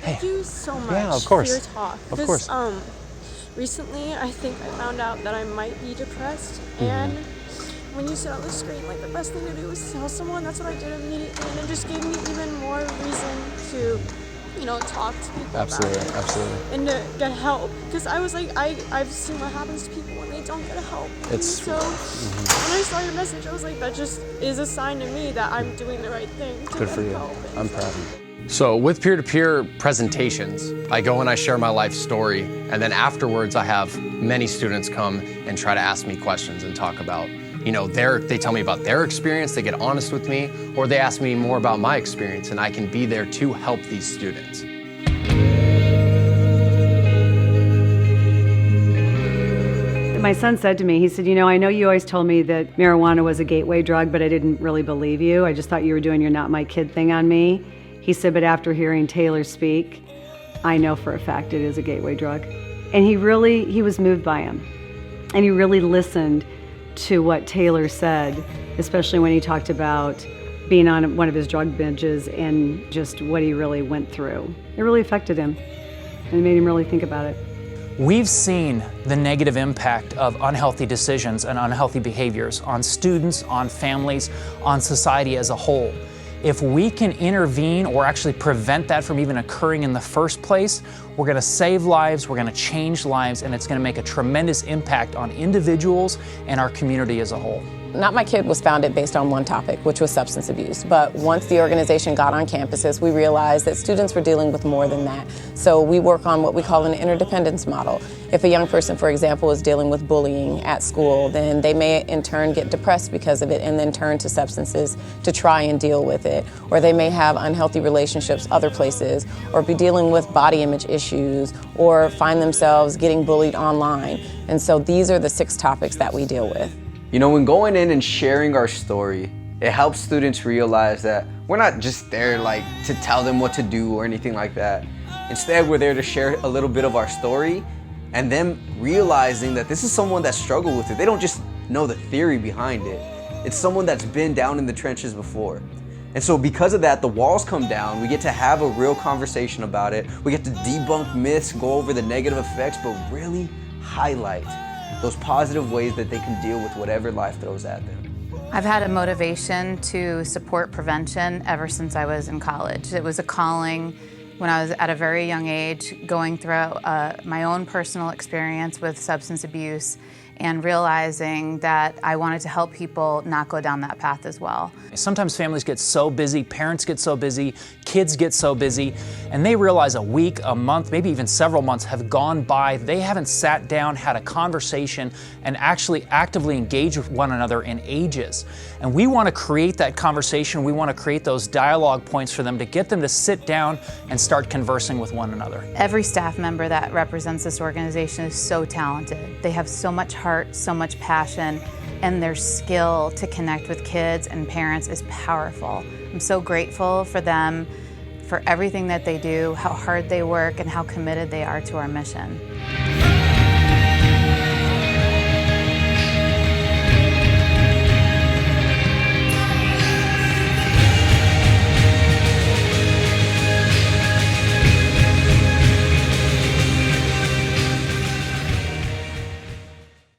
Thank you so much Yeah, of course. for your talk. Of course. Recently, I think I found out that I might be depressed, and when you sit on the screen, like, the best thing to do is tell someone. That's what I did immediately, and it just gave me even more reason to, talk to people about it. Absolutely. And to get help, because I was like, I've seen what happens to people when they don't get help. So when I saw your message, I was like, that just is a sign to me that I'm doing the right thing. Good for you. I'm proud of you. So with peer-to-peer presentations, I go and I share my life story, and then afterwards I have many students come and try to ask me questions and talk about, they tell me about their experience, they get honest with me, or they ask me more about my experience, and I can be there to help these students. My son said to me, he said, I know you always told me that marijuana was a gateway drug, but I didn't really believe you. I just thought you were doing your Not My Kid thing on me. He said, but after hearing Taylor speak, I know for a fact it is a gateway drug. And he was moved by him. And he really listened to what Taylor said, especially when he talked about being on one of his drug binges and just what he really went through. It really affected him, and it made him really think about it. We've seen the negative impact of unhealthy decisions and unhealthy behaviors on students, on families, on society as a whole. If we can intervene or actually prevent that from even occurring in the first place, we're going to save lives, we're going to change lives, and it's going to make a tremendous impact on individuals and our community as a whole. notMYkid was founded based on one topic, which was substance abuse. But once the organization got on campuses, we realized that students were dealing with more than that. So we work on what we call an interdependence model. If a young person, for example, is dealing with bullying at school, then they may in turn get depressed because of it and then turn to substances to try and deal with it. Or they may have unhealthy relationships other places, or be dealing with body image issues, or find themselves getting bullied online. And so these are the 6 topics that we deal with. When going in and sharing our story, it helps students realize that we're not just there to tell them what to do or anything like that. Instead, we're there to share a little bit of our story, and them realizing that this is someone that struggled with it. They don't just know the theory behind it. It's someone that's been down in the trenches before. And so because of that, the walls come down. We get to have a real conversation about it. We get to debunk myths, go over the negative effects, but really highlight those positive ways that they can deal with whatever life throws at them. I've had a motivation to support prevention ever since I was in college. It was a calling when I was at a very young age, going through my own personal experience with substance abuse and realizing that I wanted to help people not go down that path as well. Sometimes families get so busy, parents get so busy, kids get so busy, and they realize a week, a month, maybe even several months have gone by. They haven't sat down, had a conversation, and actually actively engaged with one another in ages. And we want to create that conversation. We want to create those dialogue points for them to get them to sit down and start conversing with one another. Every staff member that represents this organization is so talented. They have so much heart, so much passion, and their skill to connect with kids and parents is powerful. I'm so grateful for them, for everything that they do, how hard they work, and how committed they are to our mission.